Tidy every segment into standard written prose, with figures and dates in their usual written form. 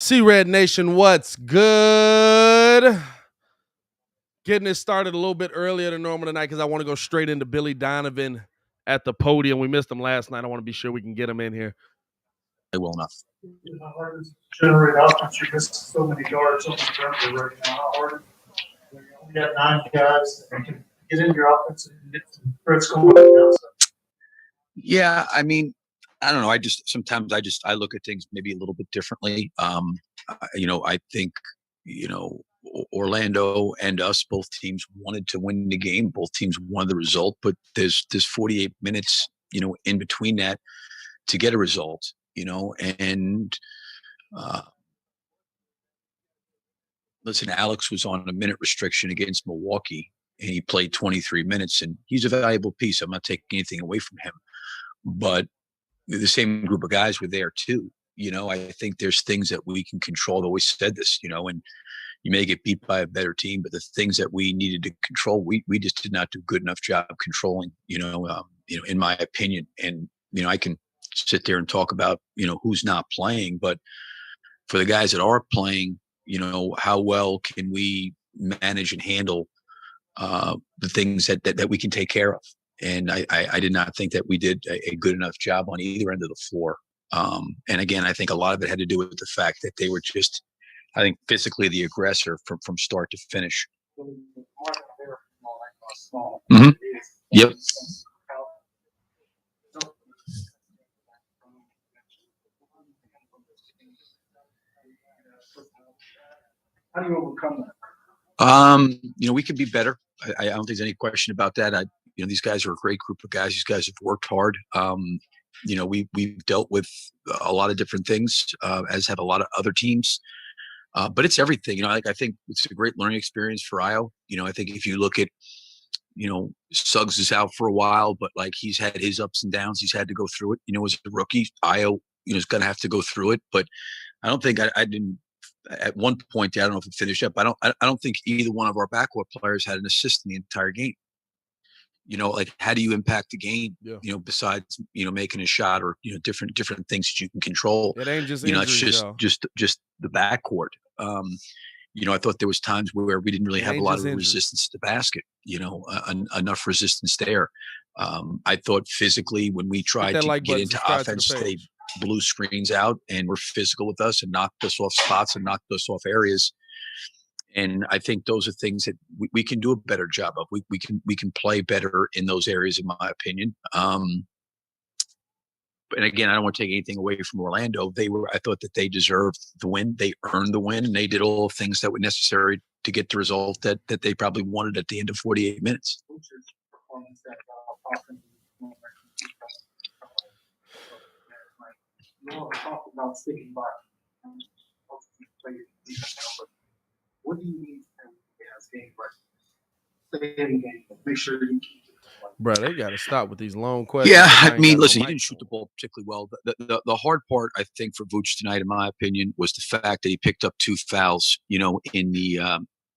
C-Red Nation, what's good? Getting it started a little bit earlier than normal tonight because I want to go straight into Billy Donovan at the podium. We missed him last night. I want to be sure we can get him in here. Well enough. How hard is it to generate offense? You missed so many yards on the perimeter right now. How hard? We got 9 guys that can get in your offense and get some threats going on the outside. Yeah, I mean, I don't know. Sometimes I look at things maybe a little bit differently. I think, Orlando and us, both teams wanted to win the game. Both teams wanted the result, but there's 48 minutes, in between that to get a result, and listen, Alex was on a minute restriction against Milwaukee and he played 23 minutes and he's a valuable piece. I'm not taking anything away from him, but the same group of guys were there too. I think there's things that we can control. I've always said this, and you may get beat by a better team, but the things that we needed to control, we just did not do a good enough job controlling, in my opinion. And, I can sit there and talk about, who's not playing, but for the guys that are playing, how well can we manage and handle the things that we can take care of? And I did not think that we did a good enough job on either end of the floor. And again, I think a lot of it had to do with the fact that they were just, I think, physically the aggressor from start to finish. Mm-hmm. Yep. How do you overcome that? We could be better. I don't think there's any question about that. These guys are a great group of guys. These guys have worked hard. We've dealt with a lot of different things, as have a lot of other teams. But it's everything. I think it's a great learning experience for Io. I think if you look at, Suggs is out for a while, but like he's had his ups and downs. He's had to go through it. As a rookie, Io, is going to have to go through it. But I don't think I didn't. At one point, I don't know if it finished up. I don't think either one of our backcourt players had an assist in the entire game. Like how do you impact the game? Yeah. Besides making a shot or different things that you can control. It ain't just it's just the backcourt. I thought there was times where we didn't really have a lot of resistance to the basket. Enough resistance there. I thought physically when we tried to get into offense, they blew screens out and were physical with us and knocked us off spots and knocked us off areas. And I think those are things that we can do a better job of. We can play better in those areas, in my opinion. And again, I don't want to take anything away from Orlando. I thought that they deserved the win. They earned the win. And they did all the things that were necessary to get the result that they probably wanted at the end of 48 minutes. About sticking by. What do you need as game right? Stay in the game. Make sure you keep it. Bro, they got to stop with these long questions. Yeah, I mean, listen, he didn't shoot the ball particularly well. The hard part, I think, for Vuce tonight, in my opinion, was the fact that he picked up 2 fouls,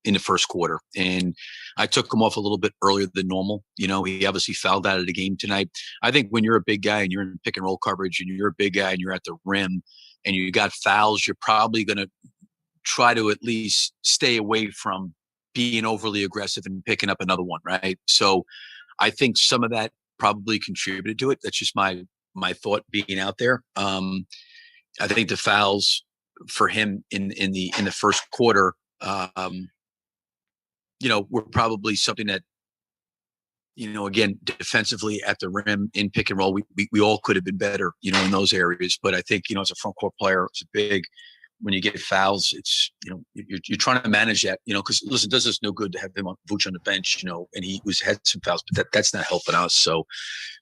in the first quarter. And I took him off a little bit earlier than normal. He obviously fouled out of the game tonight. I think when you're a big guy and you're in pick and roll coverage and you're a big guy and you're at the rim and you got fouls, you're probably going to try to at least stay away from being overly aggressive and picking up another one, right? So I think some of that probably contributed to it. That's just my thought being out there. I think the fouls for him in the first quarter, were probably something that, again, defensively at the rim in pick and roll, we all could have been better, in those areas. But I think, as a front court player, it's a big, when you get fouls, it's, you're trying to manage that, because listen, does us no good to have him on Vuce on the bench, and he had some fouls, but that's not helping us. So,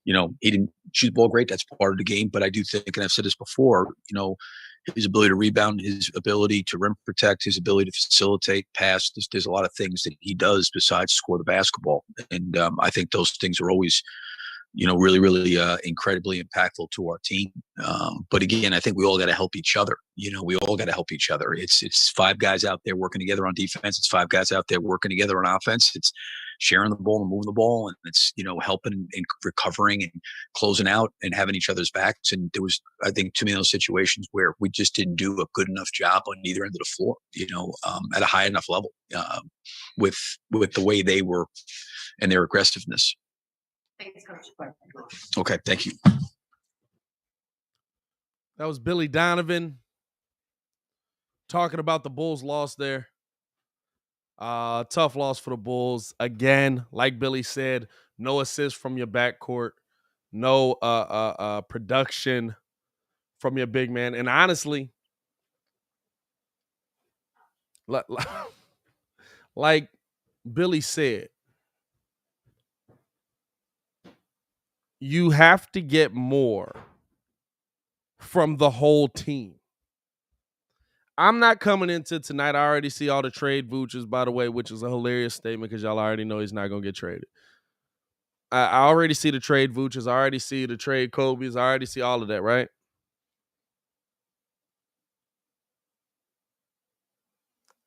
he didn't shoot the ball great. That's part of the game. But I do think, and I've said this before, his ability to rebound, his ability to rim protect, his ability to facilitate, pass. There's a lot of things that he does besides score the basketball. And I think those things are always, really, really incredibly impactful to our team. But again, I think we all got to help each other. We all got to help each other. It's 5 guys out there working together on defense. It's 5 guys out there working together on offense. It's sharing the ball and moving the ball, and it's, helping and recovering and closing out and having each other's backs. And there was, I think, too many of those situations where we just didn't do a good enough job on either end of the floor, at a high enough level, with the way they were and their aggressiveness. Thanks, Coach. Okay, thank you. That was Billy Donovan talking about the Bulls' loss there. Tough loss for the Bulls. Again, like Billy said, no assist from your backcourt, no production from your big man. And honestly, like Billy said, you have to get more from the whole team. I'm not coming into tonight. I already see all the trade Vucevic, by the way, which is a hilarious statement because y'all already know he's not going to get traded. I already see the trade Vucevic. I already see the trade Kobe's. I already see all of that, right?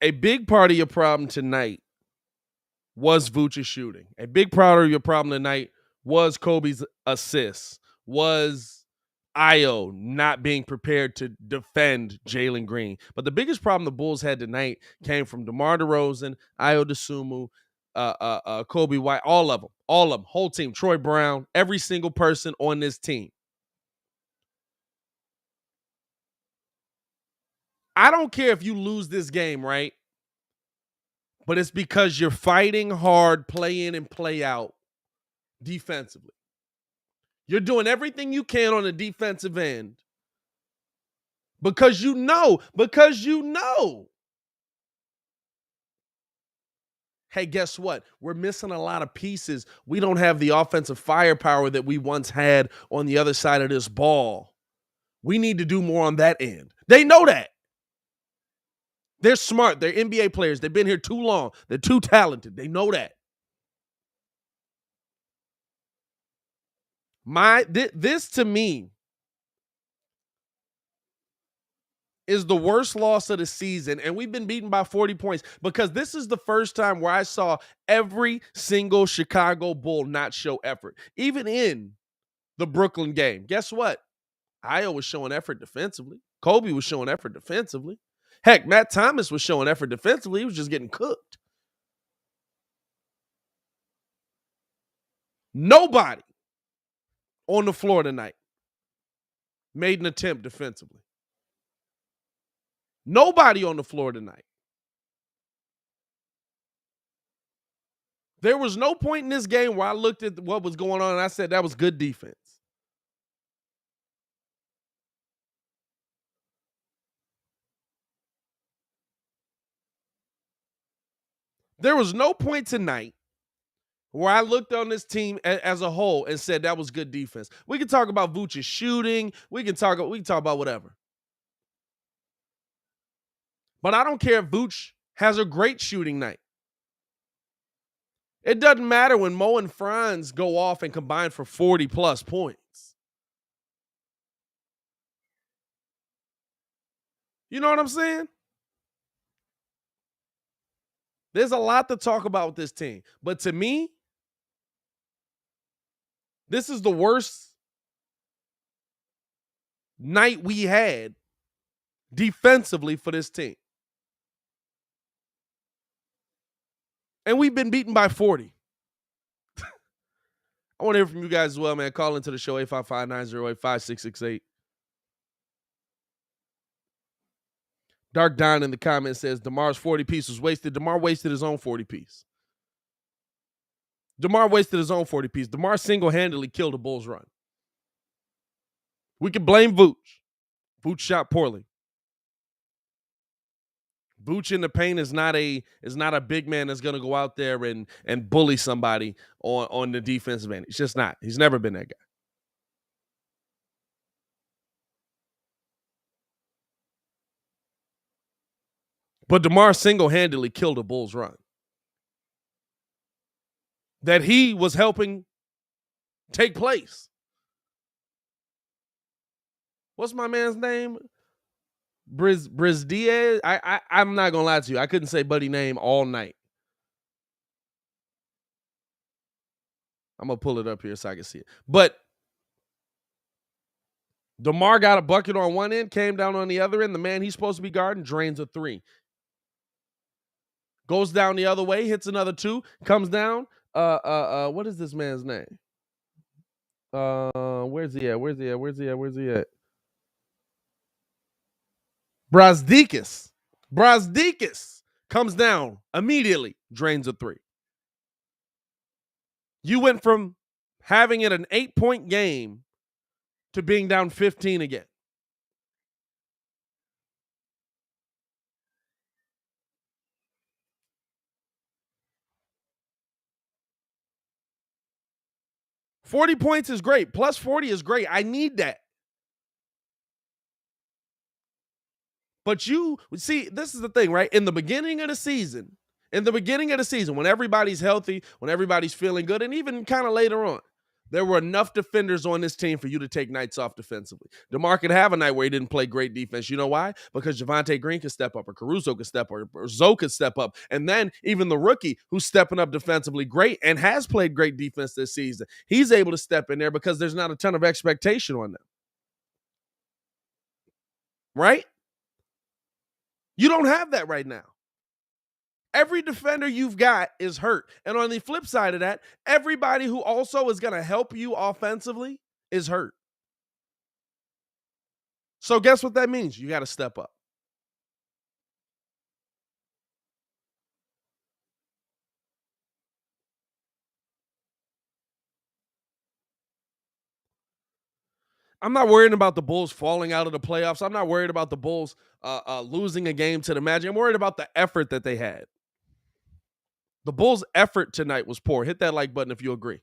A big part of your problem tonight was Vucevic shooting. A big part of your problem tonight was Kobe's assists, was Io not being prepared to defend Jalen Green. But the biggest problem the Bulls had tonight came from DeMar DeRozan, Io DeSumo, Kobe White, all of them, whole team, Troy Brown, every single person on this team. I don't care if you lose this game, right? But it's because you're fighting hard, play in and play out defensively. You're doing everything you can on the defensive end because you know. Hey, guess what? We're missing a lot of pieces. We don't have the offensive firepower that we once had on the other side of this ball. We need to do more on that end. They know that. They're smart. They're NBA players. They've been here too long. They're too talented. They know that. This to me is the worst loss of the season, and we've been beaten by 40 points because this is the first time where I saw every single Chicago Bull not show effort, even in the Brooklyn game. Guess what? Io was showing effort defensively. Kobe was showing effort defensively. Heck, Matt Thomas was showing effort defensively. He was just getting cooked. Nobody on the floor tonight made an attempt defensively. Nobody on the floor tonight. There was no point in this game where I looked at what was going on and I said that was good defense. There was no point tonight where I looked on this team as a whole and said that was good defense. We can talk about Vucevic shooting. We can talk about whatever. But I don't care if Vucevic has a great shooting night. It doesn't matter when Mo and Franz go off and combine for 40-plus points. You know what I'm saying? There's a lot to talk about with this team. But to me, this is the worst night we had defensively for this team. And we've been beaten by 40. I want to hear from you guys as well, man. Call into the show, 855-908-5668. Dark Don in the comments says, DeMar's 40-piece was wasted. DeMar wasted his own 40-piece. DeMar wasted his own 40-piece. DeMar single-handedly killed the Bulls' run. We can blame Vooch. Vooch shot poorly. Vooch in the paint is not a big man that's going to go out there and bully somebody on the defensive end. It's just not. He's never been that guy. But DeMar single-handedly killed a Bulls run that he was helping take place. What's my man's name? Briz Diaz. I'm not gonna lie to you. I couldn't say Buddy name all night. I'm going to pull it up here so I can see it. But DeMar got a bucket on one end, came down on the other end. The man he's supposed to be guarding drains a three. Goes down the other way, hits another two, comes down. What is this man's name? Where's he at? Brazdeikis comes down immediately, drains a three. You went from having it an 8-point game to being down 15 again. $40 points is great. Plus 40 is great. I need that. But you see, this is the thing, right? In the beginning of the season, when everybody's healthy, when everybody's feeling good, and even kind of later on, there were enough defenders on this team for you to take nights off defensively. DeMar could have a night where he didn't play great defense. You know why? Because Javonte Green could step up, or Caruso could step up, or Zoe could step up. And then even the rookie who's stepping up defensively great and has played great defense this season, he's able to step in there because there's not a ton of expectation on them. Right? You don't have that right now. Every defender you've got is hurt. And on the flip side of that, everybody who also is going to help you offensively is hurt. So guess what that means? You got to step up. I'm not worried about the Bulls falling out of the playoffs. I'm not worried about the Bulls losing a game to the Magic. I'm worried about the effort that they had. The Bulls' effort tonight was poor. Hit that like button if you agree.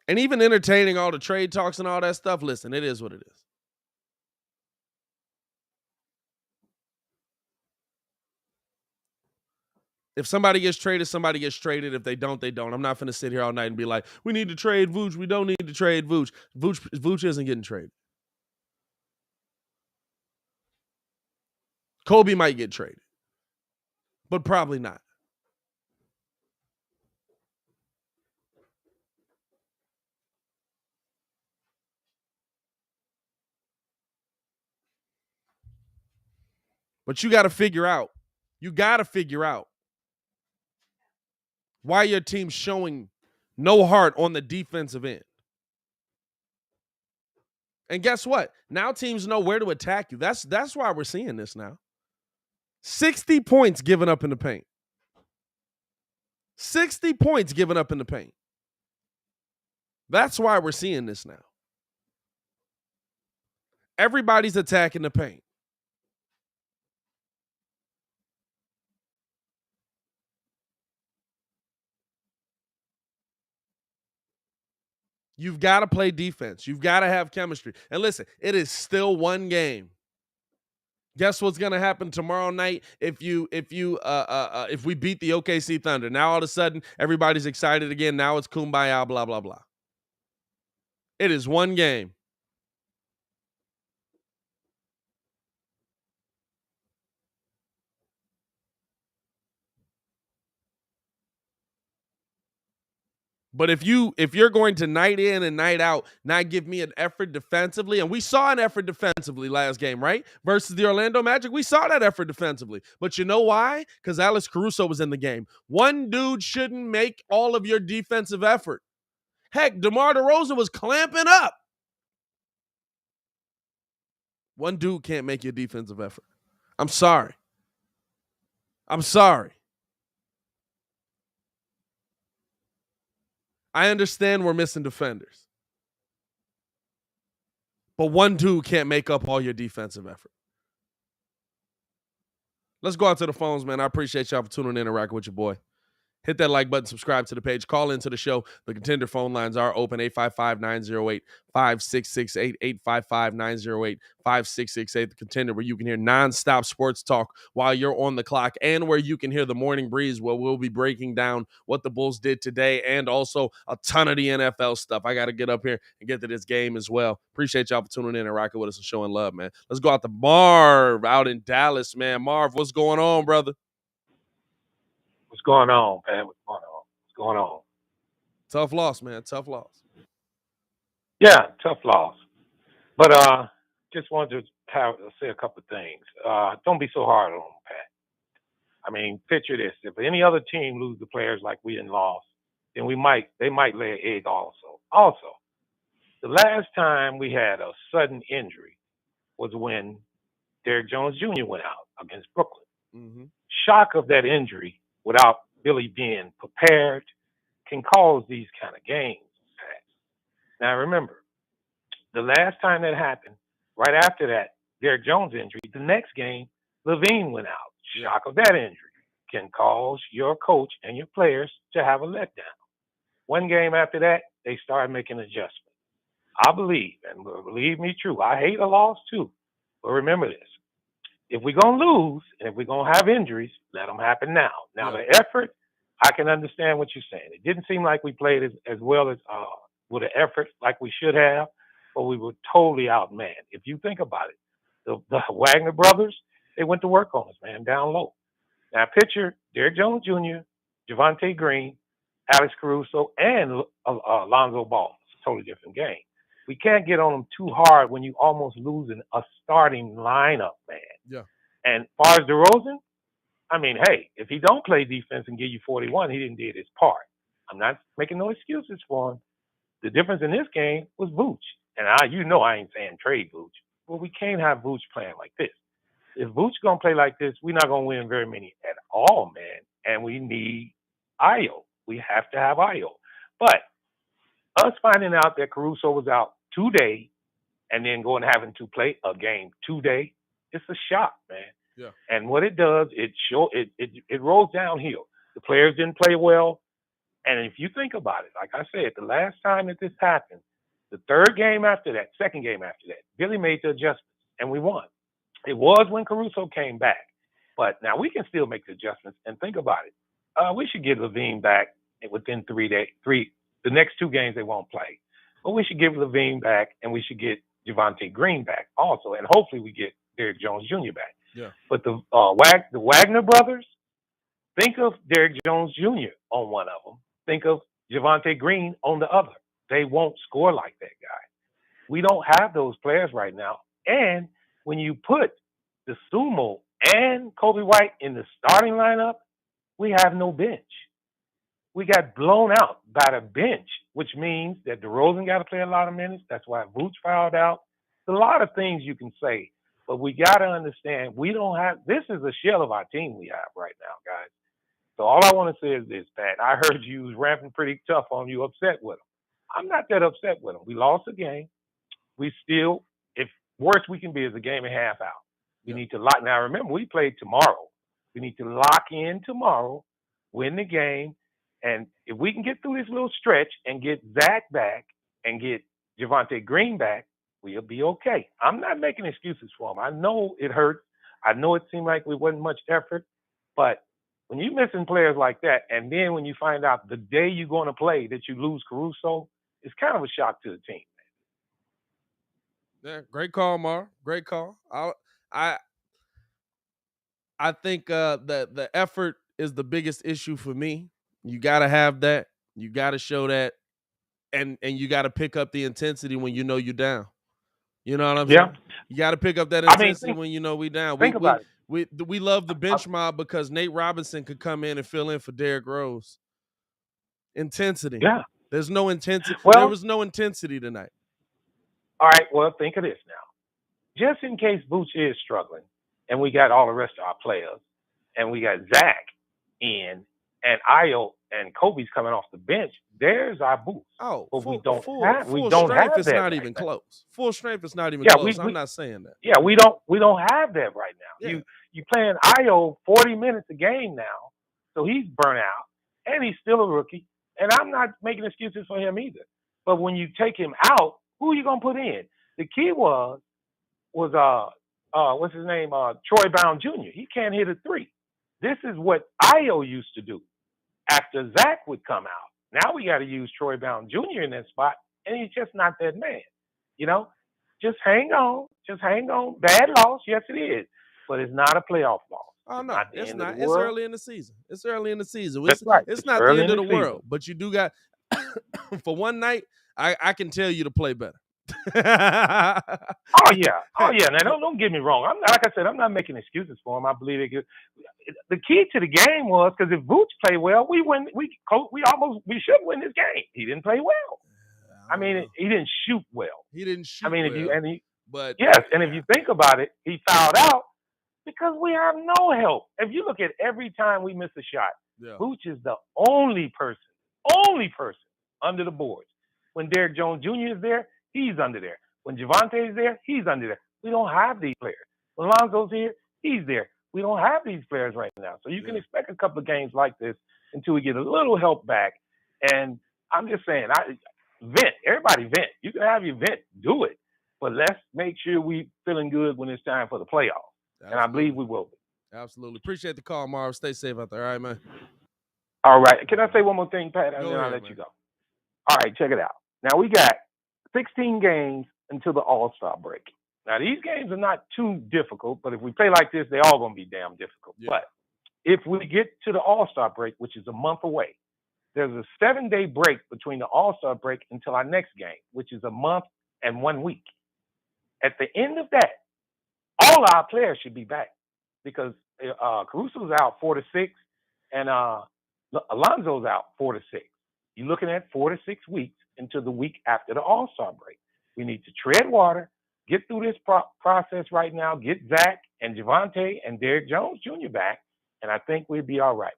And even entertaining all the trade talks and all that stuff, listen, it is what it is. If somebody gets traded, somebody gets traded. If they don't, they don't. I'm not going to sit here all night and be like, we need to trade Vuce. We don't need to trade Vuce. Vuce isn't getting traded. Kobe might get traded, but probably not. But you got to figure out why your team's showing no heart on the defensive end. And guess what? Now teams know where to attack you. That's why we're seeing this now. 60 points given up in the paint. 60 points given up in the paint. That's why we're seeing this now. Everybody's attacking the paint. You've got to play defense. You've got to have chemistry. And listen, it is still one game. Guess what's going to happen tomorrow night if we beat the OKC Thunder? Now all of a sudden everybody's excited again. Now it's kumbaya, blah blah blah. It is one game. But if you're going to night in and night out not give me an effort defensively, and we saw an effort defensively last game, right? Versus the Orlando Magic, we saw that effort defensively. But you know why? Because Alex Caruso was in the game. One dude shouldn't make all of your defensive effort. Heck, DeMar DeRozan was clamping up. One dude can't make your defensive effort. I'm sorry. I understand we're missing defenders. But one dude can't make up all your defensive effort. Let's go out to the phones, man. I appreciate y'all for tuning in and rocking with your boy. Hit that like button, subscribe to the page, call into the show. The Contender phone lines are open, 855-908-5668, 855-908-5668. The Contender, where you can hear nonstop sports talk while you're on the clock, and where you can hear the Morning Breeze, where we'll be breaking down what the Bulls did today and also a ton of the NFL stuff. I got to get up here and get to this game as well. Appreciate y'all for tuning in and rocking with us and showing love, man. Let's go out to Marv out in Dallas, man. Marv, what's going on, brother? What's going on, man? What's going on? What's going on? Tough loss, man. Tough loss. Yeah, tough loss. But just wanted to say a couple of things. Don't be so hard on them, Pat. I mean, picture this: if any other team lose the players like we didn't lost, then they might lay an egg also. Also, the last time we had a sudden injury was when Derrick Jones Jr. went out against Brooklyn. Mm-hmm. Shock of that injury without Billy being prepared can cause these kind of games. Pat. Now remember, the last time that happened, right after that Derrick Jones injury, the next game, Levine went out. Shock of that injury can cause your coach and your players to have a letdown. One game after that, they started making adjustments. I believe, and believe me true, I hate a loss too. But remember this. If we're going to lose and if we're going to have injuries, let them happen now. Now, the effort, I can understand what you're saying. It didn't seem like we played as well as with an effort like we should have, but we were totally outmanned. If you think about it, the Wagner brothers, they went to work on us, man, down low. Now, picture Derrick Jones Jr., Javonte Green, Alex Caruso, and Lonzo Ball. It's a totally different game. We can't get on them too hard when you almost losing a starting lineup, man. Yeah. And as far as DeRozan, I mean, hey, if he don't play defense and give you 41, he didn't do his part. I'm not making no excuses for him. The difference in this game was Vooch. And I ain't saying trade Vooch. Well, we can't have Vooch playing like this. If Vooch going to play like this, we're not going to win very many at all, man. And we need Io. We have to have Io. But us finding out that Caruso was out today and then going having to play a game today, it's a shock, man. Yeah. And what it does, it rolls downhill. The players didn't play well. And if you think about it, like I said, the last time that this happened, the second game after that, Billy made the adjustments and we won. It was when Caruso came back. But now we can still make the adjustments and think about it. We should get Levine back within 3 days. The next 2 games they won't play. But we should give Levine back and we should get Javonte Green back also. And hopefully we get Derrick Jones Jr. back. Yeah. But the Wagner brothers, think of Derrick Jones Jr. on one of them. Think of Javonte Green on the other. They won't score like that guy. We don't have those players right now. And when you put the Sumo and Kobe White in the starting lineup, we have no bench. We got blown out by the bench, which means that DeRozan got to play a lot of minutes. That's why Vooch fouled out. There's a lot of things you can say, but we got to understand we don't have – this is a shell of our team we have right now, guys. So all I want to say is this, Pat. I heard you was ramping pretty tough on you, upset with them. I'm not that upset with them. We lost a game. We still – if worst we can be is a game and a half out. We need to lock – now, remember, we played tomorrow. We need to lock in tomorrow, win the game. And if we can get through this little stretch and get Zach back and get Javonte Green back, we'll be okay. I'm not making excuses for him. I know it hurt. I know it seemed like it wasn't much effort. But when you're missing players like that, and then when you find out the day you're going to play that you lose Caruso, it's kind of a shock to the team. Yeah, great call, Mar. Great call. I think the effort is the biggest issue for me. You got to have that. You got to show that. And you got to pick up the intensity when you know you're down. You know what I'm saying? You got to pick up that intensity when you know we down. Think about it. We love the bench mob because Nate Robinson could come in and fill in for Derrick Rose. Intensity. Yeah. There's no intensity. Well, there was no intensity tonight. All right, well, think of this now. Just in case Vooch is struggling, and we got all the rest of our players, and we got Zach in, and Io and Kobe's coming off the bench, there's our boost. Oh, but full strength is not even close. Full strength is not even close. I'm not saying that. Yeah, we don't have that right now. Yeah. You playing Io 40 minutes a game now, so he's burnt out, and he's still a rookie. And I'm not making excuses for him either. But when you take him out, who are you gonna put in? The key was what's his name? Troy Brown Jr. He can't hit a 3. This is what Io used to do after Zach would come out. Now we got to use Troy Brown Jr. in that spot, and he's just not that man. You know, just hang on. Bad loss, yes it is, but it's not a playoff loss. Oh It's no, not the it's end of not. the It's world. early in the season. It's early in the season. That's right. It's It's not the early end in of the the world, season. but you do got for one night. I can tell you to play better. Oh yeah. Now don't get me wrong. I'm not, like I said, I'm not making excuses for him. I believe the key to the game was because if Vooch played well, we win. We should win this game. He didn't play well. I mean, he didn't shoot well. He didn't shoot I mean, well, but if you think about it, he fouled out because we have no help. If you look at every time we miss a shot, yeah. Vooch is the only person under the boards. When Derrick Jones Jr. is there, he's under there. When Javonte is there, he's under there. We don't have these players. When Lonzo's here, he's there. We don't have these players right now. So you can expect a couple of games like this until we get a little help back. And I'm just saying, vent. Everybody vent. You can have your vent. Do it. But let's make sure we feeling good when it's time for the playoffs. Absolutely. And I believe we will be. Absolutely. Appreciate the call, Marv. Stay safe out there. All right, man. All right. Can I say one more thing, Pat? And Go then I'll ahead, let man. you go. All right. Check it out. Now, we got 16 games until the All-Star break. Now, these games are not too difficult, but if we play like this, they're all going to be damn difficult. Yeah. But if we get to the All-Star break, which is a month away, there's a 7-day break between the All-Star break until our next game, which is a month and 1 week. At the end of that, all our players should be back because Caruso's out 4 to 6 and Alonzo's out 4 to 6. You're looking at 4 to 6 weeks until the week after the All-Star break. We need to tread water, get through this process right now, get Zach and Javonte and Derrick Jones Jr. back, and I think we'll be all right.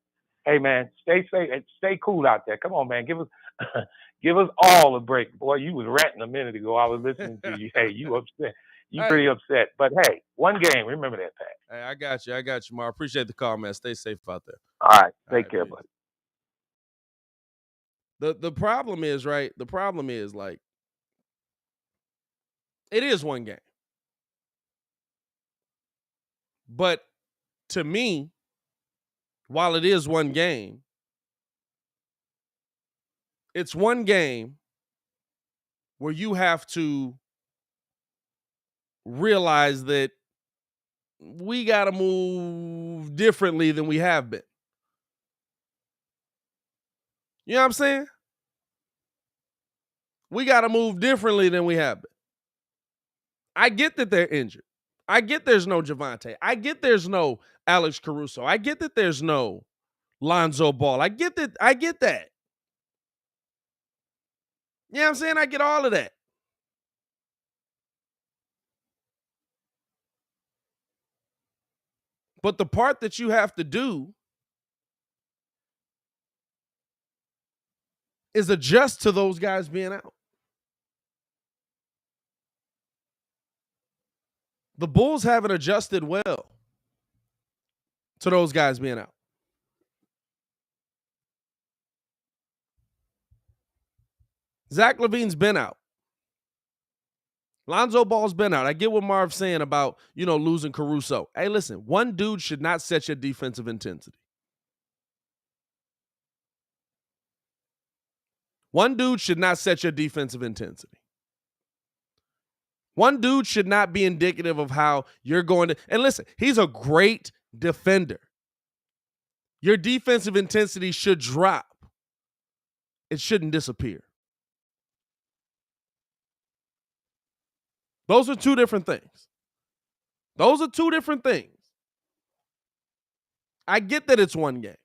Hey, man, stay safe and stay cool out there. Come on, man. Give us all a break. Boy, you was ranting a minute ago. I was listening to you. Hey, you upset. You pretty upset. But, hey, one game. Remember that, Pat. Hey, I got you, Marv. Appreciate the call, man. Stay safe out there. All right. Take care, peace. buddy. The problem is, right? The problem is, like, it is one game. But to me, while it is one game, it's one game where you have to realize that we got to move differently than we have been. You know what I'm saying? We got to move differently than we have been. I get that they're injured. I get there's no Javonte. I get there's no Alex Caruso. I get that there's no Lonzo Ball. I get that. You know what I'm saying? I get all of that. But the part that you have to do is adjust to those guys being out. The Bulls haven't adjusted well to those guys being out. Zach LaVine's been out. Lonzo Ball's been out. I get what Marv's saying about, losing Caruso. Hey, listen, one dude should not set your defensive intensity. One dude should not set your defensive intensity. One dude should not be indicative of how you're going to. And listen, he's a great defender. Your defensive intensity should drop. It shouldn't disappear. Those are two different things. I get that it's one game.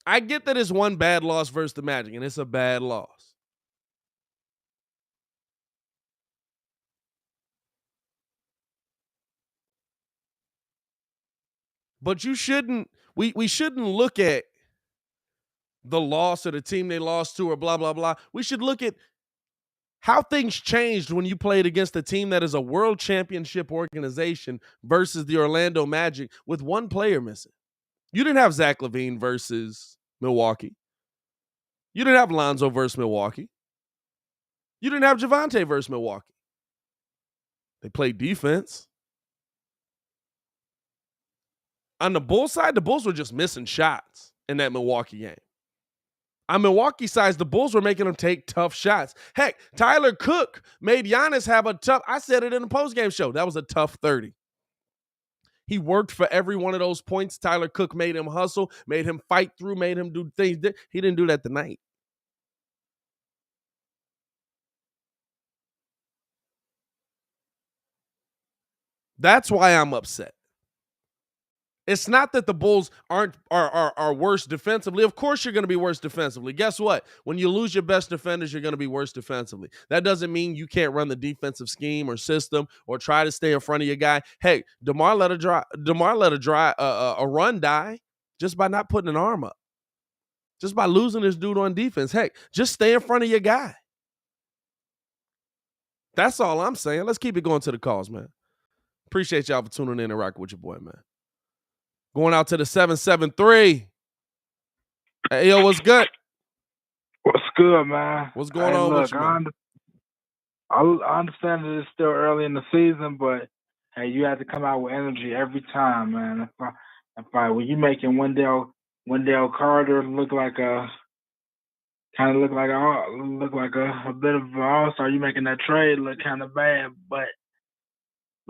I get that it's one bad loss versus the Magic, and it's a bad loss. But you shouldn't, we shouldn't look at the loss or the team they lost to or blah, blah, blah. We should look at how things changed when you played against a team that is a world championship organization versus the Orlando Magic with one player missing. You didn't have Zach LaVine versus Milwaukee. You didn't have Lonzo versus Milwaukee. You didn't have Javonte versus Milwaukee. They played defense. On the Bulls side, the Bulls were just missing shots in that Milwaukee game. On Milwaukee side, the Bulls were making them take tough shots. Heck, Tyler Cook made Giannis have a tough, I said it in the postgame show, that was a tough 30. He worked for every one of those points. Tyler Cook made him hustle, made him fight through, made him do things. He didn't do that tonight. That's why I'm upset. It's not that the Bulls are worse defensively. Of course you're going to be worse defensively. Guess what? When you lose your best defenders, you're going to be worse defensively. That doesn't mean you can't run the defensive scheme or system or try to stay in front of your guy. Hey, DeMar let a run die just by not putting an arm up. Just by losing his dude on defense. Heck, just stay in front of your guy. That's all I'm saying. Let's keep it going to the calls, man. Appreciate y'all for tuning in and rocking with your boy, man. Going out to the 773. Hey, yo, what's good? What's good, man? What's going on with you, man? I understand that it's still early in the season, but hey, you have to come out with energy every time, man. When you making Wendell Carter look like a bit of an all-star, you making that trade look kind of bad, but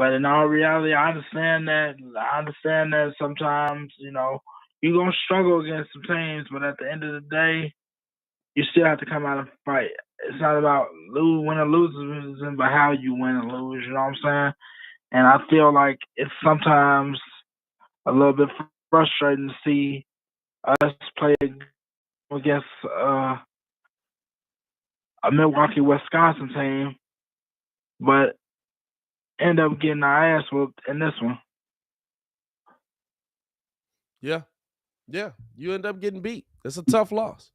in all reality, I understand that sometimes, you know, you're going to struggle against some teams, but at the end of the day, you still have to come out and fight. It's not about win or lose, it's about how you win and lose, you know what I'm saying? And I feel like it's sometimes a little bit frustrating to see us play against a Milwaukee, Wisconsin team, but end up getting our ass whooped in this one. Yeah. You end up getting beat. It's a tough loss.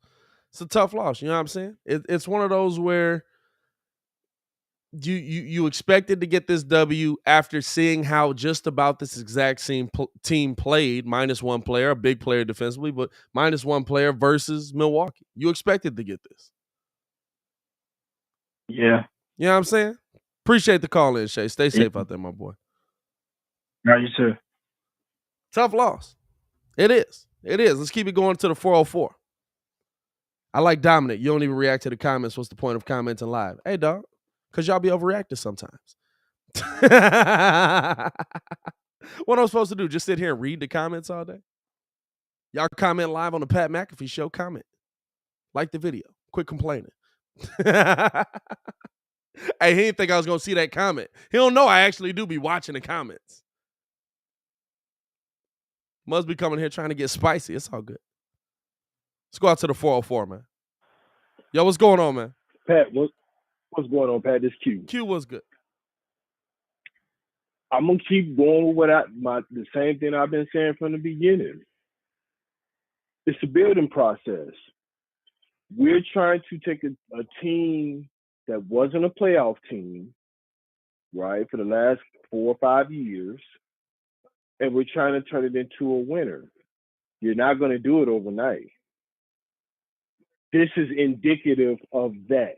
You know what I'm saying? It's one of those where you expected to get this W after seeing how just about this exact same team played, minus one player, a big player defensively, but minus one player versus Milwaukee. You expected to get this. Yeah. You know what I'm saying? Appreciate the call in, Shay. Stay safe out there, my boy. No, you too. Tough loss. It is. Let's keep it going to the 404. I like Dominic. You don't even react to the comments. What's the point of commenting live? Hey, dog. Because y'all be overreacting sometimes. What am I supposed to do? Just sit here and read the comments all day? Y'all comment live on the Pat McAfee show. Comment. Like the video. Quit complaining. Hey, he didn't think I was going to see that comment. He don't know I actually do be watching the comments. Must be coming here trying to get spicy. It's all good. Let's go out to the 404, man. Yo, what's going on, man? Pat, what's going on, Pat? This Q. Q was good. I'm gonna keep going with the same thing I've been saying from the beginning. It's a building process. We're trying to take a team that wasn't a playoff team, right, for the last 4 or 5 years, and we're trying to turn it into a winner. You're not going to do it overnight. This is indicative of that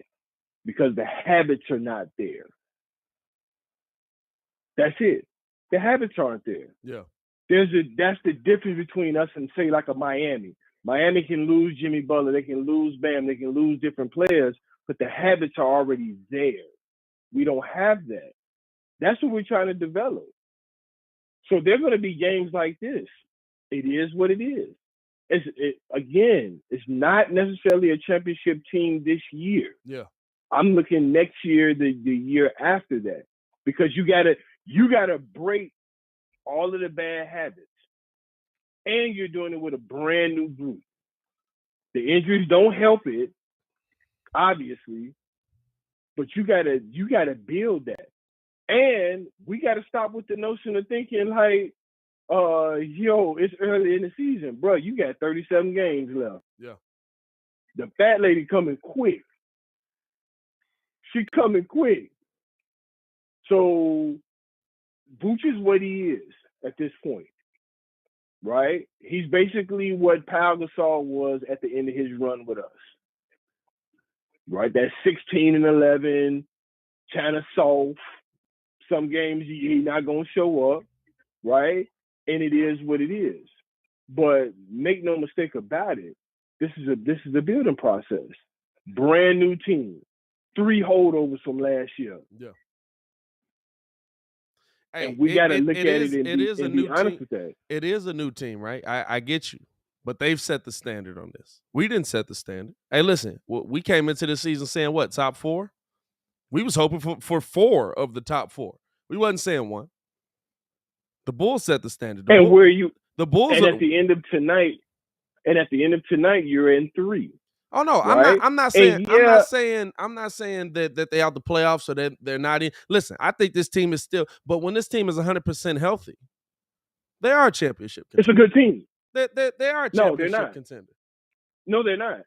because the habits are not there. That's it. The habits aren't there. Yeah. That's the difference between us and, say, like a Miami. Miami can lose Jimmy Butler, they can lose Bam, they can lose different players, but the habits are already there. We don't have that. That's what we're trying to develop. So there are going to be games like this. It is what it is. It's not necessarily a championship team this year. Yeah. I'm looking next year, the year after that, because you gotta break all of the bad habits, and you're doing it with a brand new group. The injuries don't help it, obviously, but you gotta build that, and we gotta stop with the notion of thinking like, it's early in the season, bro. You got 37 games left. Yeah. The fat lady coming quick. She coming quick. So Vooch is what he is at this point, right? He's basically what Pau Gasol was at the end of his run with us, right? That 16-11, kind of soft. Some games he's not going to show up, right? And it is what it is. But make no mistake about it, this is a building process. Brand new team. 3 holdovers from last year. Yeah. Hey, and we got to look at is it and be honest with that. It is a new team, right? I get you, but they've set the standard on this. We didn't set the standard. Hey, listen, we came into the season saying what, top 4? We was hoping for 4 of the top 4. We wasn't saying 1. The Bulls set the standard. The Bulls. And at the end of tonight, you're in 3. Oh no, right? I'm not saying that they out the playoffs or that they're not in. Listen, I think this team is still, but when this team is 100% healthy, they are a championship contender. It's a good team. They are a championship contender. No, they're not.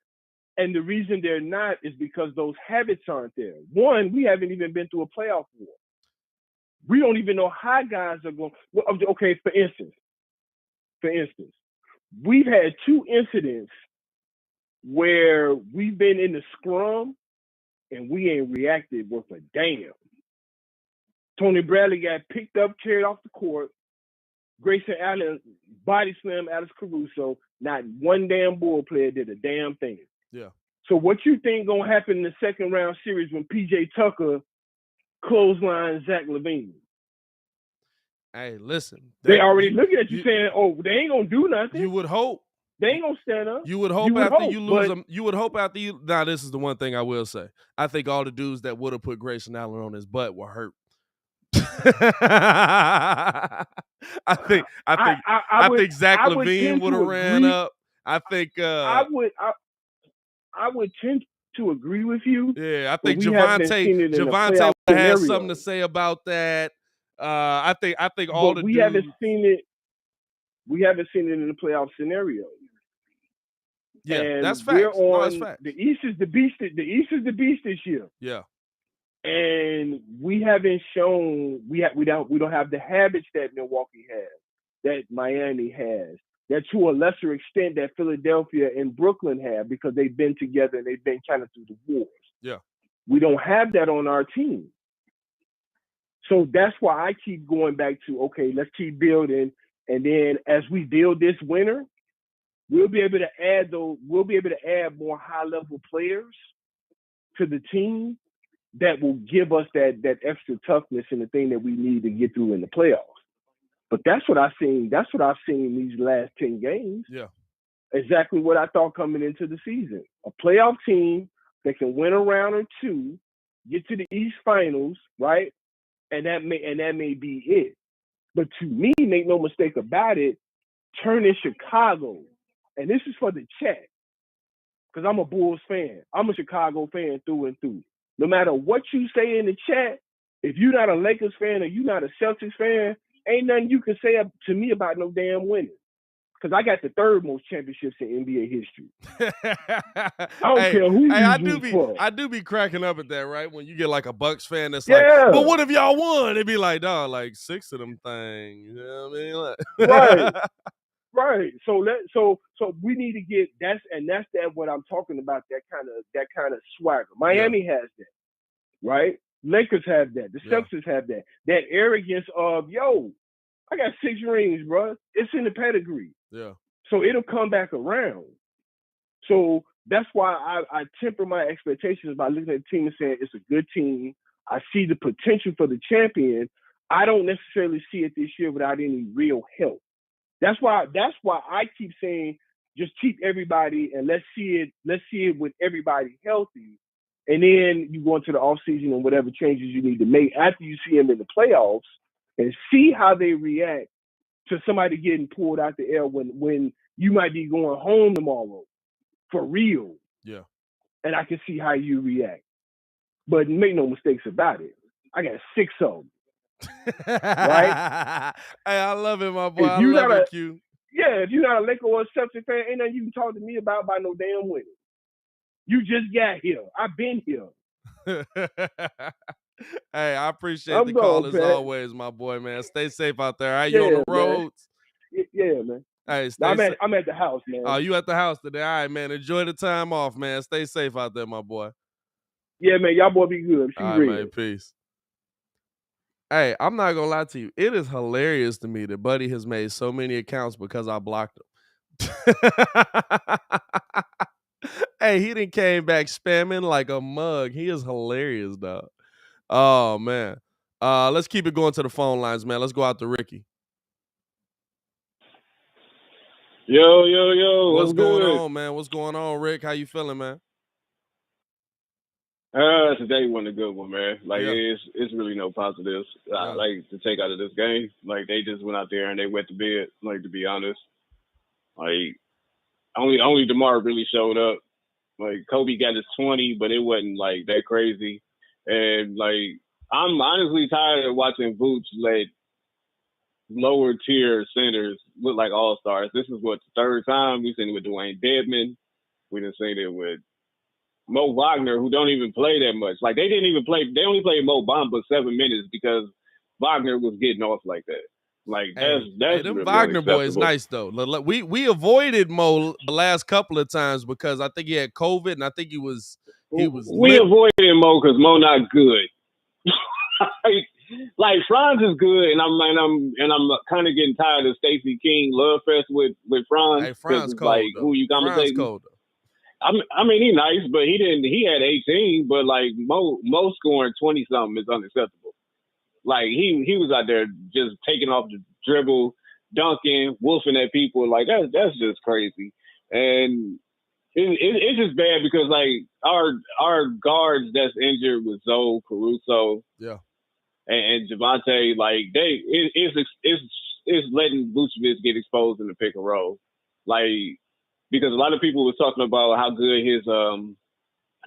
And the reason they're not is because those habits aren't there. One, we haven't even been through a playoff war. We don't even know how guys are going. Well, okay, for instance, we've had 2 incidents where we've been in the scrum and we ain't reacted worth a damn. Tony Bradley got picked up, carried off the court. Grayson Allen body slammed Alex Caruso. Not one damn Bull player did a damn thing. Yeah. So what you think gonna happen in the second round series when PJ Tucker clothesline Zach LaVine? Hey, listen. They already looking at you saying, "Oh, they ain't gonna do nothing." You would hope. They ain't gonna stand up. You would hope after you lose them. You would hope after you. Now, this is the one thing I will say. I think all the dudes that would have put Grayson Allen on his butt were hurt. I think Zach LaVine would have ran up. I think I would tend to agree with you. Yeah, I think Javonte would have something to say about that. I think all the we dudes. haven't seen it. We haven't seen it in the playoff scenario. Yeah, and that's facts. That's facts. The East is the beast. The East is the beast this year. Yeah. And we haven't shown we don't have the habits that Milwaukee has, that Miami has, that to a lesser extent that Philadelphia and Brooklyn have because they've been together and they've been kind of through the wars. Yeah. We don't have that on our team. So that's why I keep going back to, okay, let's keep building. And then as we build this winter, we'll be able to add more high-level players to the team that will give us that extra toughness and the thing that we need to get through in the playoffs. But that's what I've seen. That's what I've seen these last 10 games. Yeah. Exactly what I thought coming into the season. A playoff team that can win a round or 2, get to the East Finals, right? And that may be it. But to me, make no mistake about it, turning Chicago, and this is for the chat, because I'm a Bulls fan. I'm a Chicago fan through and through. No matter what you say in the chat, if you're not a Lakers fan or you're not a Celtics fan, ain't nothing you can say to me about no damn winning. Because I got the 3rd most championships in NBA history. I don't care who you for. I do be cracking up at that, right? When you get like a Bucks fan that's like, but what if y'all won? It'd be like, dog, like 6 of them things. You know what I mean? Like, right. So we need to get that's what I'm talking about, that kind of swagger. Miami has that, right? Lakers have that. The Celtics have that. That arrogance of, yo, I got 6 rings, bro. It's in the pedigree. Yeah. So it'll come back around. So that's why I temper my expectations by looking at the team and saying it's a good team. I see the potential for the champion. I don't necessarily see it this year without any real help. That's why I keep saying just keep everybody and let's see it with everybody healthy. And then you go into the offseason and whatever changes you need to make after you see them in the playoffs and see how they react to somebody getting pulled out the air when you might be going home tomorrow for real. Yeah. And I can see how you react. But make no mistakes about it. I got 6 of them. Right? Hey, I love it, my boy. I love it, Q. Yeah, if you're not a Laker or a Celtics fan, ain't nothing you can talk to me about by no damn winning. You just got here. I've been here. Hey, I appreciate the call as always, my boy, man. Stay safe out there. All right, you on the roads? Yeah, man. Hey, I'm at the house, man. Oh, you at the house today? All right, man. Enjoy the time off, man. Stay safe out there, my boy. Yeah, man. Y'all boy be good. All right, man. Peace. Hey, I'm not gonna lie to you. It is hilarious to me that Buddy has made so many accounts because I blocked him. Hey, he done came back spamming like a mug. He is hilarious, dog. Oh man. Let's keep it going to the phone lines, man. Let's go out to Ricky. Yo, What's going good? on, man? What's going on, Rick? How you feeling, man? Today wasn't a good one, man. Like Yeah. it's really no positives like to take out of this game. Like they just went out there and they went to bed. Like to be honest, like only DeMar really showed up. Like Kobe got his 20, but it wasn't like that crazy. And like I'm honestly tired of watching Vooch let lower tier centers look like all stars. This is what, the third time we've seen it with Dwayne Dedman. We done seen it with Mo Wagner, who don't even play that much. Like they didn't even play. They only played Mo Bamba 7 minutes because Wagner was getting off like that. Like that's them really Wagner boys unacceptable. nice though. We avoided Mo the last couple of times because I think he had COVID and I think he was. We avoided Mo because Mo not good. like Franz is good, and I'm kind of getting tired of Stacey King love fest with Franz. Hey, Franz cold, like though. who you conversating? Cold, I mean, he's nice, but he had 18, but like Mo scoring 20 something is unacceptable. Like he was out there just taking off the dribble, dunking, wolfing at people. Like that's just crazy. And it's just bad because like our guards that's injured with Zoe, Caruso, and Javante, like it's letting Vucevic get exposed in the pick and roll, like because a lot of people was talking about how good his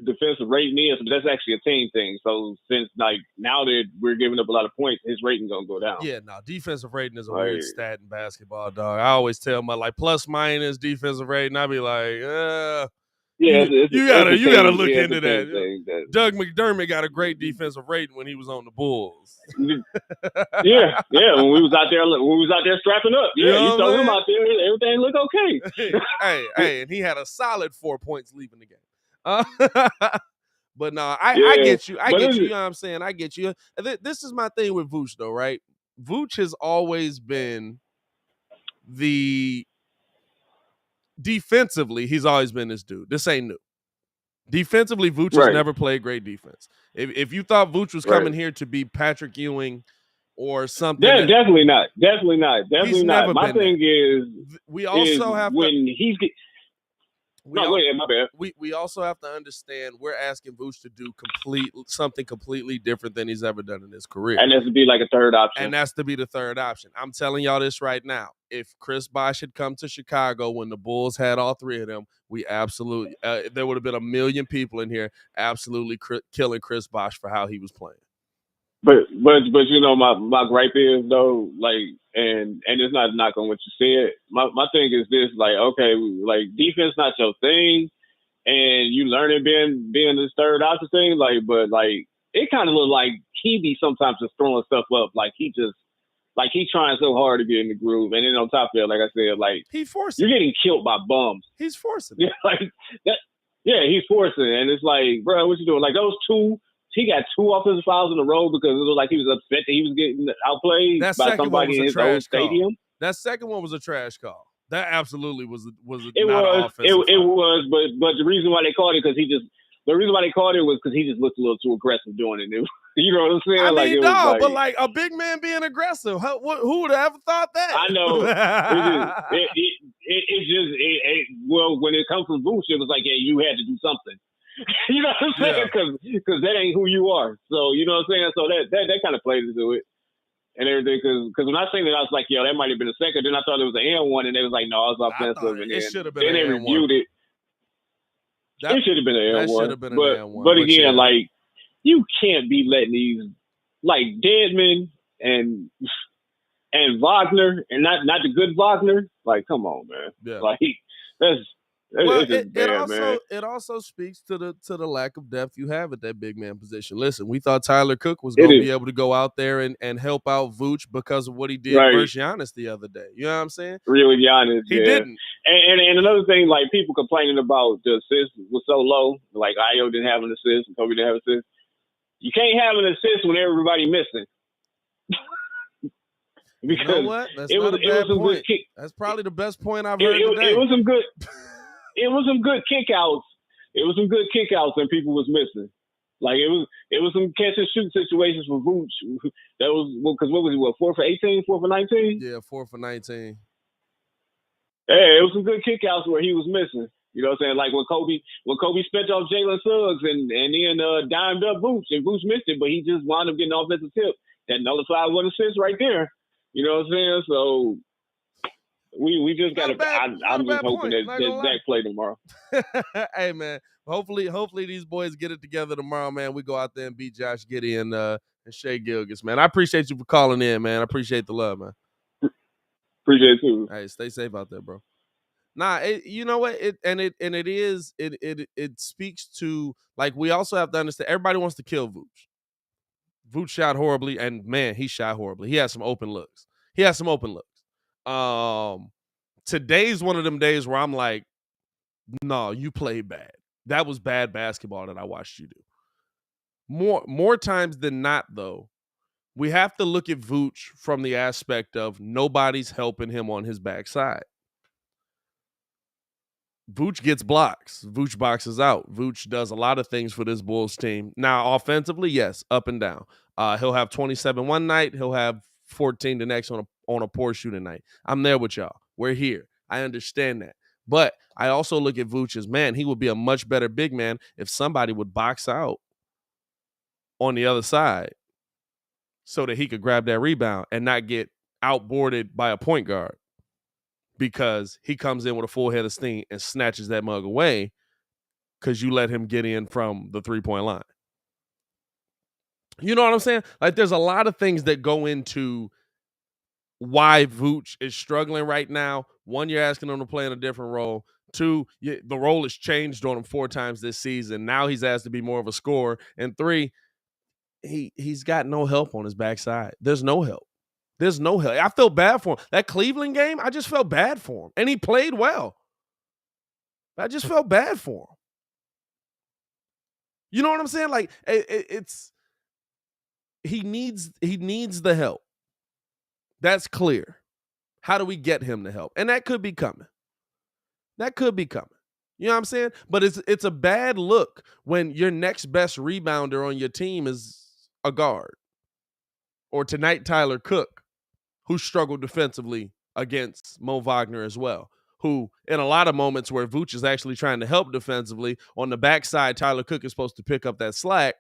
defensive rating is, but that's actually a team thing. So since like now that we're giving up a lot of points, his rating gonna go down. Yeah, no, defensive rating is a weird stat in basketball, dog. I always tell my like plus minus defensive rating. I be like, you gotta look into that. Doug McDermott got a great defensive rating when he was on the Bulls. yeah. When we was out there strapping up, you saw him out there, everything looked okay. hey, and he had a solid 4 points leaving the game. But no, I get you. You know what I'm saying? I get you. This is my thing with Vooch, though, right? Vooch has always been defensively, he's always been this dude. This ain't new. Defensively, Vooch has never played great defense. If you thought Vooch was coming here to be Patrick Ewing or something, definitely not. My thing is, we also have when he's. My bad. We also have to understand we're asking Vooch to do something completely different than he's ever done in his career. And that's to be like a third option. And that's to be the third option. I'm telling y'all this right now. If Chris Bosh had come to Chicago when the Bulls had all three of them, we absolutely there would have been 1 million people in here absolutely killing Chris Bosh for how he was playing. But you know my gripe is though, like and it's not a knock on what you said. My thing is this, like, okay, like defense not your thing and you learning being this third option thing, like, but like it kind of look like he be sometimes just throwing stuff up, like he trying so hard to get in the groove, and then on top of it, like I said, like he forcing. You're getting killed by bums. He's forcing. Yeah, like that. Yeah, he's forcing, and it's like, bro, what you doing? Like those two. He got 2 offensive fouls in a row because it was like he was upset that he was getting outplayed by somebody in his own stadium. That second one was a trash call. That absolutely was It was, but the reason why they called it was because he just looked a little too aggressive doing it. You know what I'm saying? I mean, but like a big man being aggressive, who would have ever thought that? I know. Well, when it comes from Vooch, it was like, yeah, you had to do something. You know what I'm saying? Because that ain't who you are. So you know what I'm saying. So that kind of plays into it and everything. Because when I seen it, I was like, yo, that might have been a second. Then I thought it was an and one, and they was like, no, it was offensive. And it should have been. Then they reviewed it. It should have been an and one. But again, like you can't be letting these like Dedman and Wagner and not the good Wagner. Like, come on, man. Yeah. Like that's. Well, it also speaks to the lack of depth you have at that big man position. Listen, we thought Tyler Cook was going to be able to go out there and help out Vooch because of what he did versus Giannis the other day. You know what I'm saying? Really, Giannis. He didn't. And another thing, like people complaining about the assist was so low. Like Ayo didn't have an assist and Kobe didn't have an assist. You can't have an assist when everybody missing. Because you know what? That's not a bad point. That's probably the best point I've heard today. It was some good. It was some good kickouts. And people was missing. Like it was some catch and shoot situations for Vooch. That was because what was he? 4 for 18, 4 for 19? Yeah, 4 for 19. Hey, it was some good kickouts where he was missing. You know what I'm saying? Like when Kobe spent off Jalen Suggs and then dimed up Vooch, and Vooch missed it, but he just wound up getting an offensive tip. That nullified one assist right there. You know what I'm saying? So we just got to. I'm just hoping that Zach play tomorrow. Hey man, hopefully these boys get it together tomorrow, man. We go out there and beat Josh Giddey and Shea Gilgeous, man. I appreciate you for calling in, man. I appreciate the love, man. Appreciate it too. Hey, stay safe out there, bro. Nah, you know what? It speaks to, like, we also have to understand everybody wants to kill Vooch. Vooch shot horribly, and man, he shot horribly. He had some open looks. Today's one of them days where I'm like, no, you played bad. That was bad basketball that I watched you do. More times than not, though, we have to look at Vooch from the aspect of nobody's helping him on his backside. Vooch gets blocks. Vooch boxes out. Vooch does a lot of things for this Bulls team. Now, offensively, yes, up and down. He'll have 27 one night. He'll have 14 the next on a poor shooting night. I'm there with y'all. We're here. I understand that. But I also look at Vooch as, man, he would be a much better big man if somebody would box out on the other side so that he could grab that rebound and not get outboarded by a point guard, because he comes in with a full head of steam and snatches that mug away because you let him get in from the three-point line. You know what I'm saying? Like, there's a lot of things that go into why Vooch is struggling right now. One, you're asking him to play in a different role. Two, the role has changed on him 4 times this season. Now he's asked to be more of a scorer. And 3, he's got no help on his backside. There's no help. I felt bad for him. That Cleveland game, I just felt bad for him. And he played well. I just felt bad for him. You know what I'm saying? Like, it's he needs the help. That's clear. How do we get him the help? And that could be coming. You know what I'm saying? But it's a bad look when your next best rebounder on your team is a guard. Or tonight, Tyler Cook, who struggled defensively against Mo Wagner as well, who in a lot of moments where Vooch is actually trying to help defensively, on the backside, Tyler Cook is supposed to pick up that slack,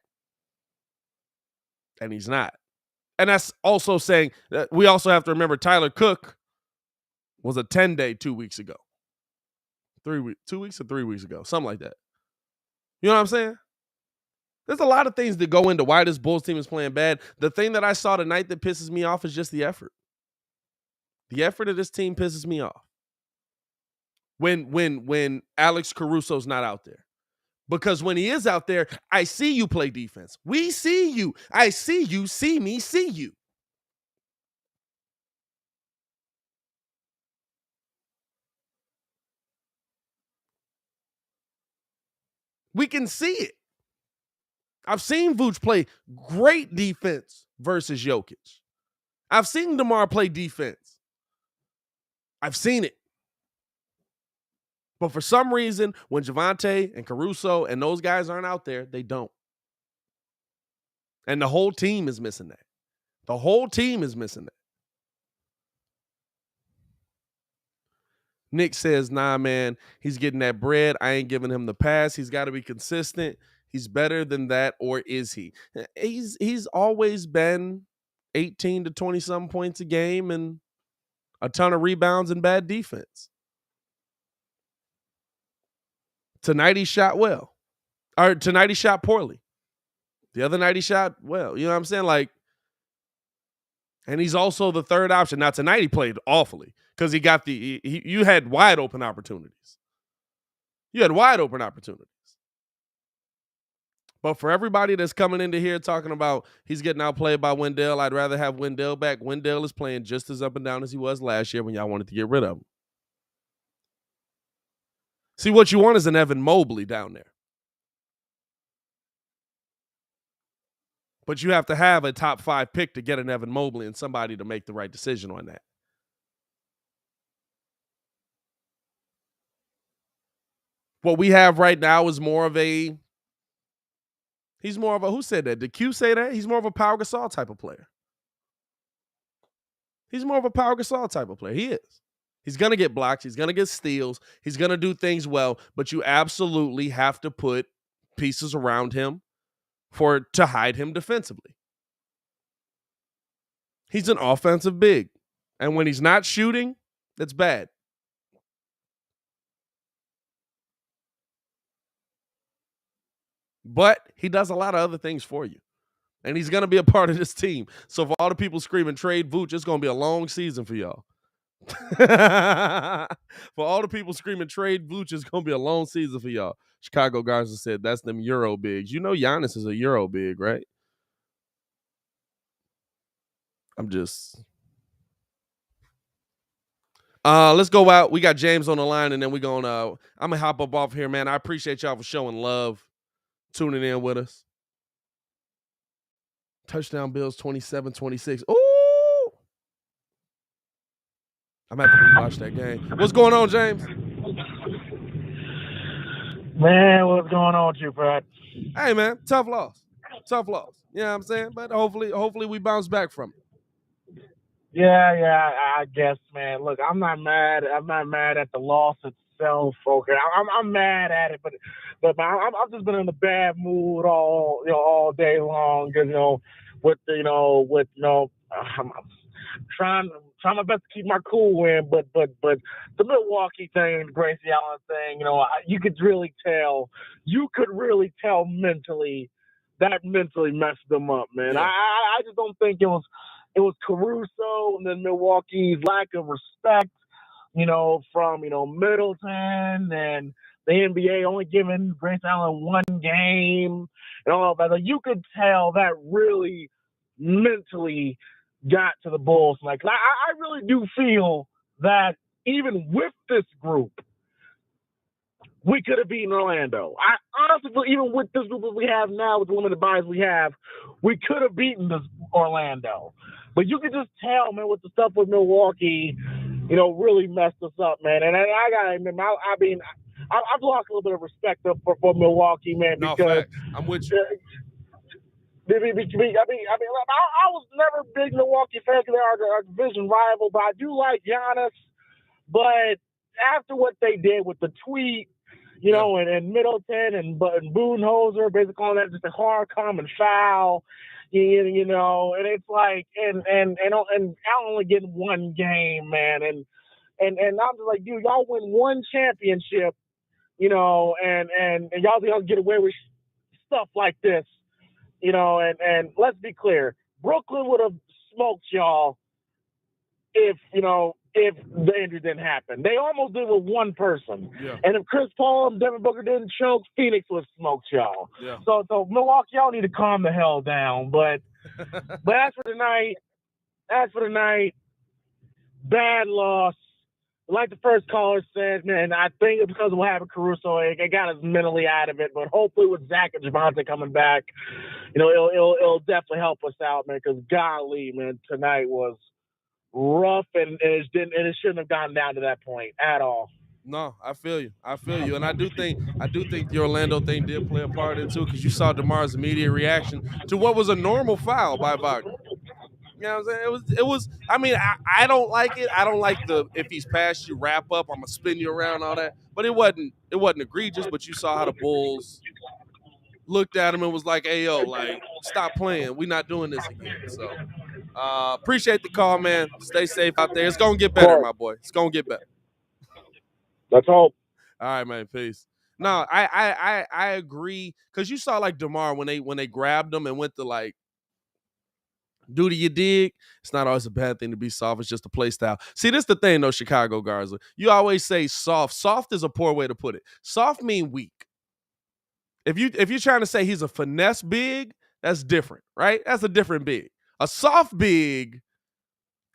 and he's not. And that's also saying that we also have to remember Tyler Cook was a 10-day 2 weeks ago. 2 weeks or 3 weeks ago, something like that. You know what I'm saying? There's a lot of things that go into why this Bulls team is playing bad. The thing that I saw tonight that pisses me off is just the effort. The effort of this team pisses me off. When Alex Caruso's not out there. Because when he is out there, I see you play defense. We see you. I see you, see me, see you. We can see it. I've seen Vooch play great defense versus Jokic. I've seen DeMar play defense. I've seen it. But for some reason, when Javonte and Caruso and those guys aren't out there, they don't. And the whole team is missing that. Nick says, nah, man, he's getting that bread. I ain't giving him the pass. He's got to be consistent. He's better than that, or is he? He's always been 18 to 20-some points a game and a ton of rebounds and bad defense. Tonight he shot well. Or tonight he shot poorly. The other night he shot well. You know what I'm saying? Like, and he's also the third option. Now, tonight he played awfully because he got you had wide open opportunities. But for everybody that's coming into here talking about he's getting outplayed by Wendell, I'd rather have Wendell back. Wendell is playing just as up and down as he was last year when y'all wanted to get rid of him. See, what you want is an Evan Mobley down there. But you have to have a top 5 pick to get an Evan Mobley and somebody to make the right decision on that. What we have right now is more of a, He's more of a, who said that? Did Q say that? He's more of a Pau Gasol type of player. He's more of a Pau Gasol type of player. He is. He's going to get blocks. He's going to get steals. He's going to do things well, but you absolutely have to put pieces around him to hide him defensively. He's an offensive big. And when he's not shooting, that's bad. But he does a lot of other things for you. And he's going to be a part of this team. So for all the people screaming trade Vooch, it's going to be a long season for y'all. For all the people screaming trade Vooch, it's going to be a long season for y'all. Chicago Garza said that's them Euro bigs. You know Giannis is a Euro big, right? I'm just... let's go out. We got James on the line, and then we're going to... I'm going to hop up off here, man. I appreciate y'all for showing love, tuning in with us. Touchdown Bills 27-26. Ooh! I'm going to have to rewatch that game. What's going on, James? Man, what's going on with you, Brad? Hey, man, tough loss. Tough loss. You know what I'm saying? But hopefully we bounce back from it. Yeah, I guess, man. Look, I'm not mad. I'm not mad at the loss itself. Okay, I'm mad at it, but I've just been in a bad mood all day long. I'm trying my best to keep my cool in, but the Milwaukee thing, the Grayson Allen thing, you could really tell mentally that mentally messed them up, man. Yeah. I just don't think it was Caruso and then Milwaukee's lack of respect, from Middleton and the NBA only giving Grayson Allen one game and all of that. Like, you could tell that really mentally got to the Bulls. Like, I really do feel that even with this group, we could have beaten Orlando. I honestly feel even with this group that we have now, with the limited buys we have, we could have beaten this Orlando. But you could just tell, man, with the stuff with Milwaukee, really messed us up, man. And I gotta admit, I've lost a little bit of respect for Milwaukee, man, because facts. I'm with you. I was never a big Milwaukee fan because they are our division rival, but I do like Giannis. But after what they did with the tweet, and Middleton and Budenholzer basically calling that just a hard common foul, and it's like, and Allen only getting one game, man, and I'm just like, dude, y'all win one championship, and y'all get away with stuff like this. And let's be clear, Brooklyn would have smoked y'all if the injury didn't happen. They almost did with one person. Yeah. And if Chris Paul and Devin Booker didn't choke, Phoenix would have smoked y'all. Yeah. So Milwaukee, y'all need to calm the hell down. But as for tonight, bad loss. Like the first caller said, man, I think it's because of what happened to Caruso. It got us mentally out of it. But hopefully with Zach and Javonte coming back, it'll definitely help us out, man. Because golly, man, tonight was rough, and it shouldn't have gotten down to that point at all. No, I feel you. And I do think the Orlando thing did play a part in it too, because you saw DeMar's immediate reaction to what was a normal foul by Wagner. You know what I'm saying? It was. I mean, I don't like it. I don't like if he's past you, wrap up, I'm gonna spin you around, all that. But it wasn't egregious. But you saw how the Bulls looked at him and was like, "Hey, yo, like, stop playing. We're not doing this again." So, appreciate the call, man. Stay safe out there. It's gonna get better, my boy. It's gonna get better. Let's hope. All right, man. Peace. No, I agree, because you saw like DeMar when they grabbed him and went to like, do you dig? It's not always a bad thing to be soft. It's just a play style. See, this is the thing, though, Chicago Garza. You always say soft. Soft is a poor way to put it. Soft mean weak. If you're trying to say he's a finesse big, that's different, right? That's a different big. A soft big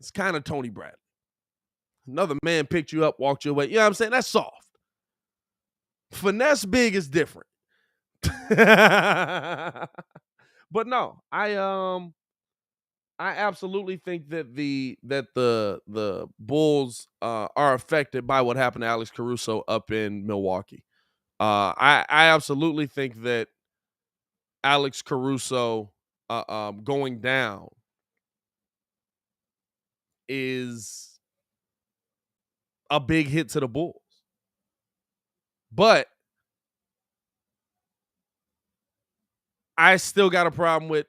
is kind of Tony Bradley. Another man picked you up, walked your way. You know what I'm saying? That's soft. Finesse big is different. But no, I absolutely think that the Bulls are affected by what happened to Alex Caruso up in Milwaukee. I absolutely think that Alex Caruso going down is a big hit to the Bulls. But I still got a problem with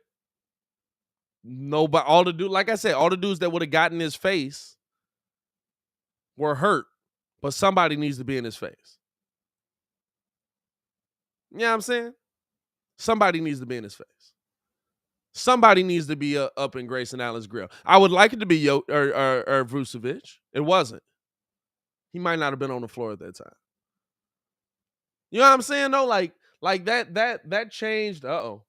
nobody. All the dudes, like I said, all the dudes that would have gotten his face were hurt, but somebody needs to be in his face. You know what I'm saying? Somebody needs to be in his face. Somebody needs to be up in Grayson Allen's grill. I would like it to be or Vucevic. It wasn't. He might not have been on the floor at that time. You know what I'm saying though? Like that changed. Tyreek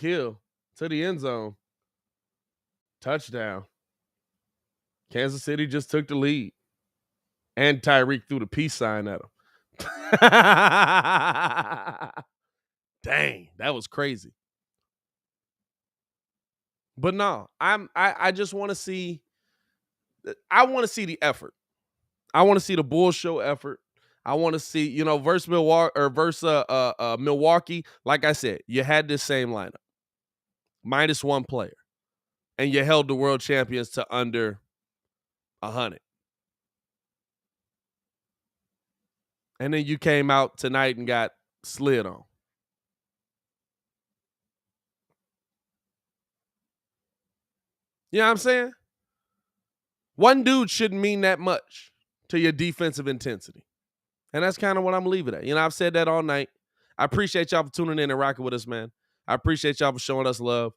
Hill to the end zone. Touchdown. Kansas City just took the lead. And Tyreek threw the peace sign at him. Dang, that was crazy. But no, I just want to see. I want to see the effort. I want to see the Bulls show effort. I want to see, versus Milwaukee. Like I said, you had this same lineup, minus one player, and you held the world champions to under 100. And then you came out tonight and got slid on. You know what I'm saying? One dude shouldn't mean that much to your defensive intensity. And that's kind of what I'm leaving at. I've said that all night. I appreciate y'all for tuning in and rocking with us, man. I appreciate y'all for showing us love.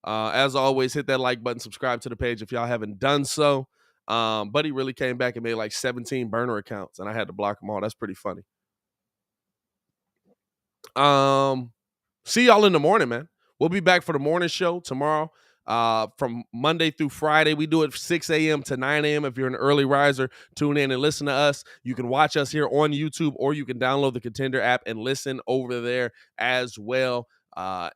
As always, hit that like button, subscribe to the page if y'all haven't done so. Buddy really came back and made like 17 burner accounts, and I had to block them all. That's pretty funny. See y'all in the morning, man. We'll be back for the morning show tomorrow. From Monday through Friday. We do it 6 a.m. to 9 a.m. If you're an early riser, tune in and listen to us. You can watch us here on YouTube, or you can download the Contender app and listen over there as well. We're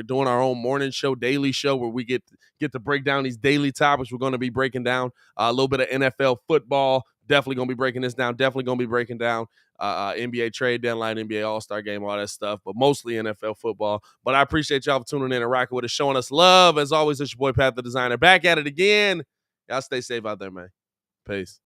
doing our own morning show, daily show, where we get to break down these daily topics. We're going to be breaking down a little bit of NFL football. Definitely going to be breaking this down. Definitely going to be breaking down NBA trade deadline, NBA All-Star game, all that stuff, but mostly NFL football. But I appreciate y'all for tuning in and rocking with us, showing us love. As always, it's your boy, Pat the Designer, back at it again. Y'all stay safe out there, man. Peace.